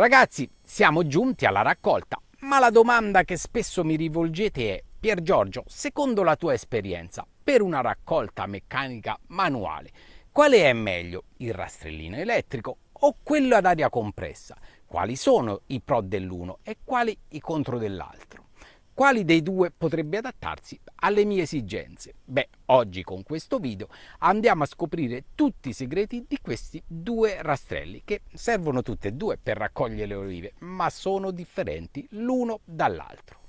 Ragazzi, siamo giunti alla raccolta, ma la domanda che spesso mi rivolgete è: Pier Giorgio, secondo la tua esperienza, per una raccolta meccanica manuale, quale è meglio, il rastrellino elettrico o quello ad aria compressa? Quali sono i pro dell'uno e quali i contro dell'altro? Quali dei due potrebbe adattarsi alle mie esigenze? Beh, oggi con questo video andiamo a scoprire tutti i segreti di questi due rastrelli che servono tutti e due per raccogliere le olive, ma sono differenti l'uno dall'altro.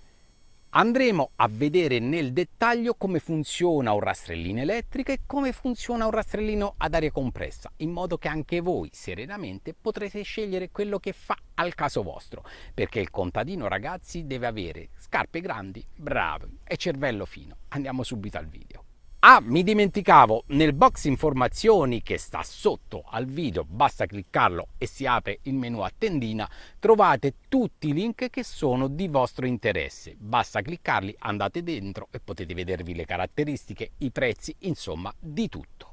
Andremo a vedere nel dettaglio come funziona un rastrellino elettrico e come funziona un rastrellino ad aria compressa, in modo che anche voi serenamente potrete scegliere quello che fa al caso vostro, perché il contadino, ragazzi, deve avere scarpe grandi, bravo, e cervello fino. Andiamo subito al video. Ah, mi dimenticavo, nel box informazioni che sta sotto al video, basta cliccarlo e si apre il menu a tendina, trovate tutti i link che sono di vostro interesse. Basta cliccarli, andate dentro e potete vedervi le caratteristiche, i prezzi, insomma, di tutto.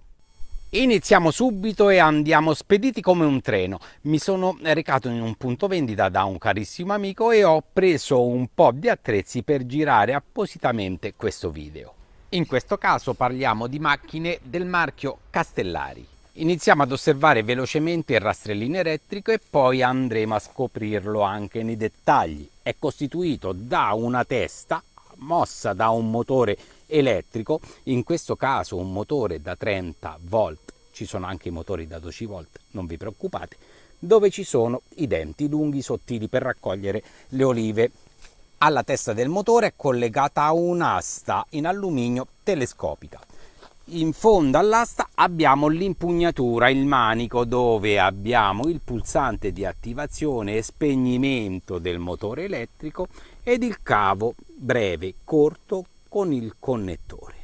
Iniziamo subito e andiamo spediti come un treno. Mi sono recato in un punto vendita da un carissimo amico e ho preso un po' di attrezzi per girare appositamente questo video. In questo caso parliamo di macchine del marchio Castellari. Iniziamo ad osservare velocemente il rastrellino elettrico e poi andremo a scoprirlo anche nei dettagli. È costituito da una testa mossa da un motore elettrico, in questo caso un motore da 30 volt, ci sono anche i motori da 12 volt, non vi preoccupate, dove ci sono i denti lunghi sottili per raccogliere le olive. Alla testa del motore è collegata un'asta in alluminio telescopica. In fondo all'asta abbiamo l'impugnatura, il manico, dove abbiamo il pulsante di attivazione e spegnimento del motore elettrico ed il cavo breve corto con il connettore.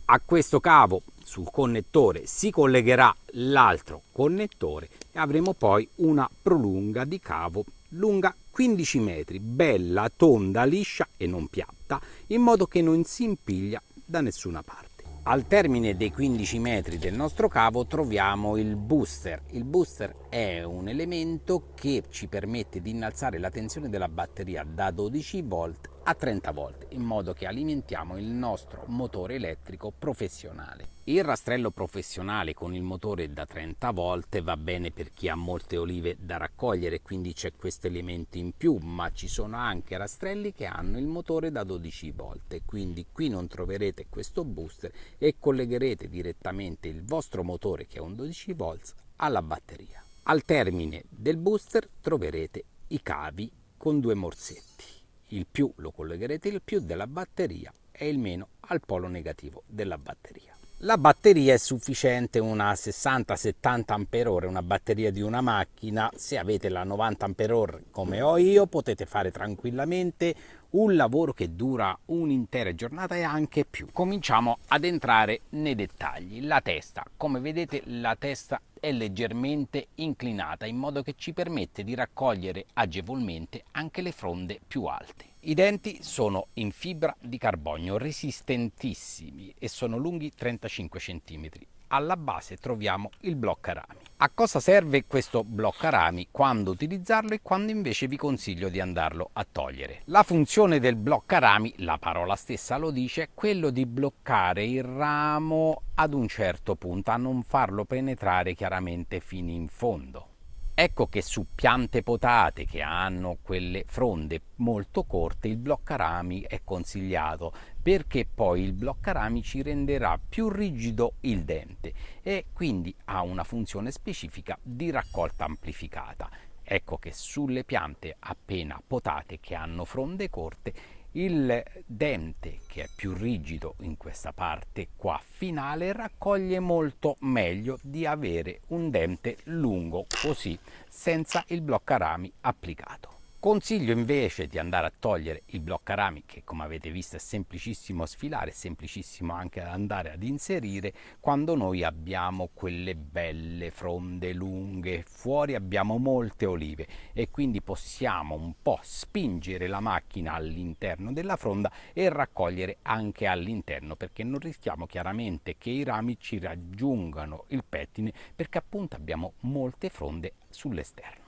A questo cavo sul connettore si collegherà l'altro connettore e avremo poi una prolunga di cavo lunga 15 metri, bella, tonda, liscia e non piatta, in modo che non si impiglia da nessuna parte. Al termine dei 15 metri del nostro cavo troviamo il booster. Il booster è un elemento che ci permette di innalzare la tensione della batteria da 12 volt a 30 volt, in modo che alimentiamo il nostro motore elettrico professionale. Il rastrello professionale con il motore da 30 volt va bene per chi ha molte olive da raccogliere, quindi c'è questo elemento in più, ma ci sono anche rastrelli che hanno il motore da 12 volt, quindi qui non troverete questo booster e collegherete direttamente il vostro motore, che è un 12 volt, alla batteria. Al termine del booster troverete i cavi con due morsetti. Il più lo collegherete il più della batteria e il meno al polo negativo della batteria. La batteria è sufficiente una 60-70 Ah, una batteria di una macchina. Se avete la 90 Ah come ho io, potete fare tranquillamente un lavoro che dura un'intera giornata e anche più. Cominciamo ad entrare nei dettagli. La testa, come vedete, la testa è leggermente inclinata, in modo che ci permette di raccogliere agevolmente anche le fronde più alte. I denti sono in fibra di carbonio, resistentissimi, e sono lunghi 35 cm. Alla base troviamo il bloccarami. A cosa serve questo bloccarami, quando utilizzarlo e quando invece vi consiglio di andarlo a togliere? La funzione del bloccarami, la parola stessa lo dice, è quello di bloccare il ramo ad un certo punto, a non farlo penetrare chiaramente fino in fondo. Ecco che su piante potate che hanno quelle fronde molto corte il bloccarami è consigliato, perché poi il bloccarami ci renderà più rigido il dente e quindi ha una funzione specifica di raccolta amplificata. Ecco che sulle piante appena potate che hanno fronde corte il dente, che è più rigido in questa parte qua finale, raccoglie molto meglio di avere un dente lungo così senza il bloccarami applicato. Consiglio invece di andare a togliere il bloccarami, che come avete visto è semplicissimo sfilare, è semplicissimo anche andare ad inserire quando noi abbiamo quelle belle fronde lunghe. Fuori abbiamo molte olive e quindi possiamo un po' spingere la macchina all'interno della fronda e raccogliere anche all'interno, perché non rischiamo chiaramente che i rami ci raggiungano il pettine, perché appunto abbiamo molte fronde sull'esterno.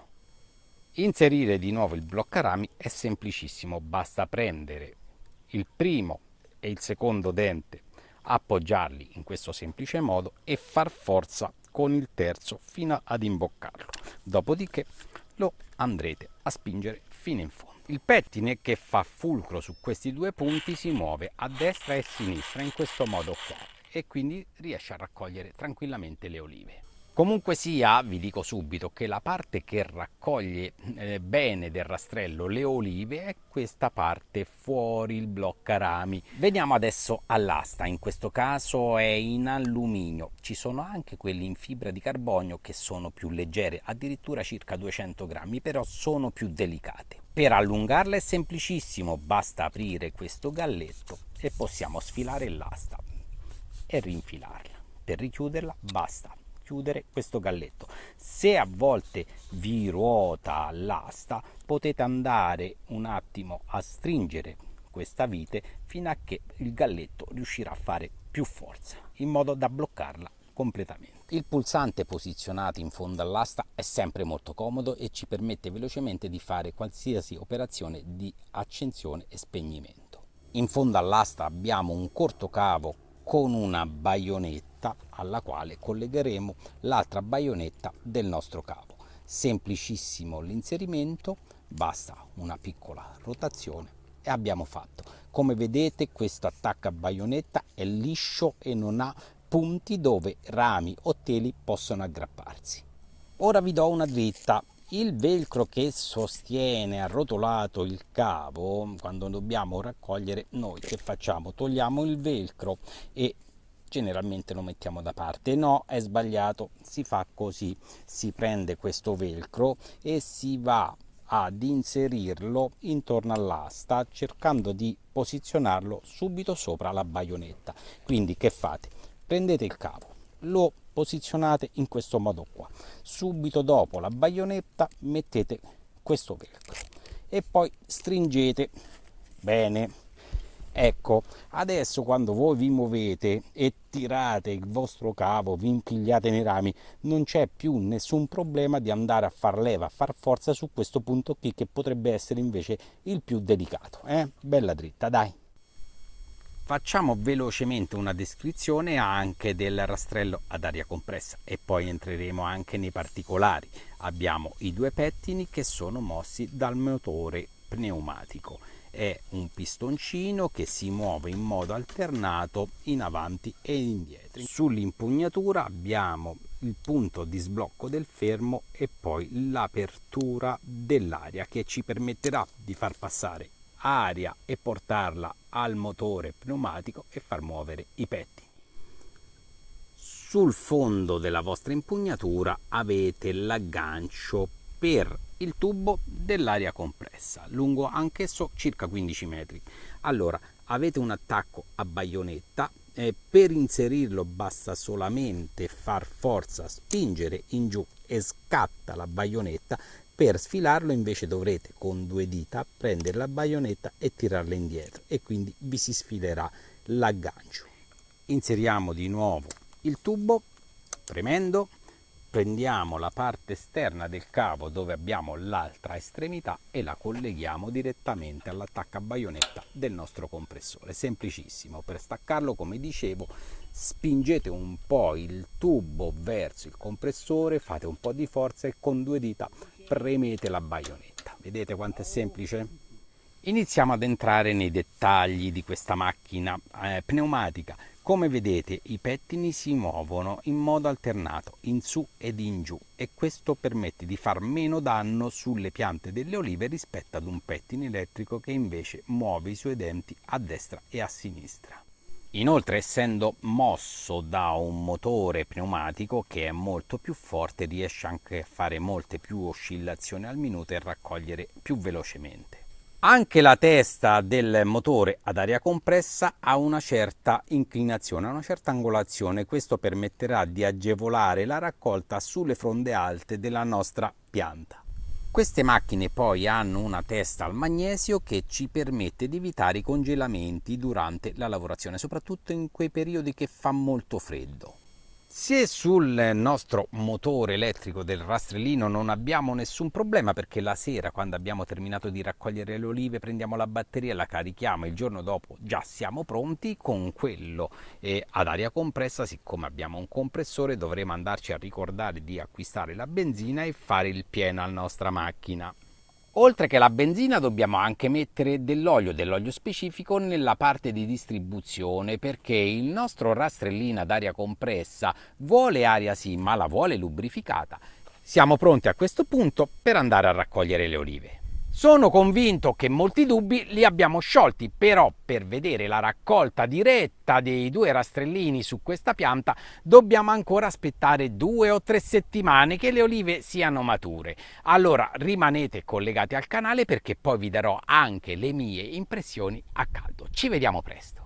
Inserire di nuovo il bloccarami è semplicissimo, basta prendere il primo e il secondo dente, appoggiarli in questo semplice modo e far forza con il terzo fino ad imboccarlo. Dopodiché lo andrete a spingere fino in fondo. Il pettine che fa fulcro su questi due punti si muove a destra e a sinistra in questo modo qua e quindi riesce a raccogliere tranquillamente le olive. Comunque sia, vi dico subito che la parte che raccoglie bene del rastrello le olive è questa parte fuori il bloccarami. Veniamo adesso all'asta, in questo caso è in alluminio. Ci sono anche quelli in fibra di carbonio che sono più leggere, addirittura circa 200 grammi, però sono più delicate. Per allungarla è semplicissimo, basta aprire questo galletto e possiamo sfilare l'asta e rinfilarla. Per richiuderla basta chiudere questo galletto. Se a volte vi ruota l'asta, potete andare un attimo a stringere questa vite fino a che il galletto riuscirà a fare più forza, in modo da bloccarla completamente. Il pulsante posizionato in fondo all'asta è sempre molto comodo e ci permette velocemente di fare qualsiasi operazione di accensione e spegnimento. In fondo all'asta abbiamo un corto cavo con una baionetta alla quale collegheremo l'altra baionetta del nostro cavo. Semplicissimo l'inserimento, basta una piccola rotazione e abbiamo fatto. Come vedete, questo attacco a baionetta è liscio e non ha punti dove rami o teli possono aggrapparsi. Ora vi do una dritta. Il velcro che sostiene arrotolato il cavo, quando dobbiamo raccogliere, noi che facciamo? Togliamo il velcro e generalmente lo mettiamo da parte. No, è sbagliato, si fa così: si prende questo velcro e si va ad inserirlo intorno all'asta, cercando di posizionarlo subito sopra la baionetta. Quindi che fate? Prendete il cavo, lo posizionate in questo modo qua, subito dopo la baionetta mettete questo velcro e poi stringete bene. Ecco, adesso quando voi vi muovete e tirate il vostro cavo, vi impigliate nei rami, non c'è più nessun problema di andare a far leva, a far forza su questo punto qui che potrebbe essere invece il più delicato. Bella dritta, dai. Facciamo velocemente una descrizione anche del rastrello ad aria compressa e poi entreremo anche nei particolari. Abbiamo i due pettini che sono mossi dal motore pneumatico. È un pistoncino che si muove in modo alternato in avanti e indietro. Sull'impugnatura abbiamo il punto di sblocco del fermo e poi l'apertura dell'aria che ci permetterà di far passare aria e portarla al motore pneumatico e far muovere i pettini. Sul fondo della vostra impugnatura avete l'aggancio per il tubo dell'aria compressa, lungo anch'esso circa 15 metri. Allora, avete un attacco a baionetta, per inserirlo basta solamente far forza, spingere in giù e scatta la baionetta. Per sfilarlo invece dovrete con due dita prendere la baionetta e tirarla indietro e quindi vi si sfilerà l'aggancio. Inseriamo di nuovo il tubo premendo, prendiamo la parte esterna del cavo dove abbiamo l'altra estremità e la colleghiamo direttamente all'attacco a baionetta del nostro compressore. Semplicissimo. Per staccarlo, come dicevo, spingete un po' il tubo verso il compressore, fate un po' di forza e con due dita premete la baionetta. Vedete quanto è semplice? Iniziamo ad entrare nei dettagli di questa macchina pneumatica. Come vedete, i pettini si muovono in modo alternato, in su ed in giù, e questo permette di far meno danno sulle piante delle olive rispetto ad un pettine elettrico che invece muove i suoi denti a destra e a sinistra. Inoltre, essendo mosso da un motore pneumatico che è molto più forte, riesce anche a fare molte più oscillazioni al minuto e raccogliere più velocemente. Anche la testa del motore ad aria compressa ha una certa inclinazione, una certa angolazione. Questo permetterà di agevolare la raccolta sulle fronde alte della nostra pianta. Queste macchine poi hanno una testa al magnesio che ci permette di evitare i congelamenti durante la lavorazione, soprattutto in quei periodi che fa molto freddo. Se sul nostro motore elettrico del rastrellino non abbiamo nessun problema, perché la sera, quando abbiamo terminato di raccogliere le olive, prendiamo la batteria, la carichiamo e il giorno dopo già siamo pronti. Con quello ad aria compressa, siccome abbiamo un compressore, dovremo andarci a ricordare di acquistare la benzina e fare il pieno alla nostra macchina. Oltre che la benzina dobbiamo anche mettere dell'olio specifico nella parte di distribuzione, perché il nostro rastrellino ad aria compressa vuole aria sì, ma la vuole lubrificata. Siamo pronti a questo punto per andare a raccogliere le olive. Sono convinto che molti dubbi li abbiamo sciolti, però per vedere la raccolta diretta dei 2 rastrellini su questa pianta dobbiamo ancora aspettare 2 o 3 settimane che le olive siano mature. Allora rimanete collegati al canale, perché poi vi darò anche le mie impressioni a caldo. Ci vediamo presto!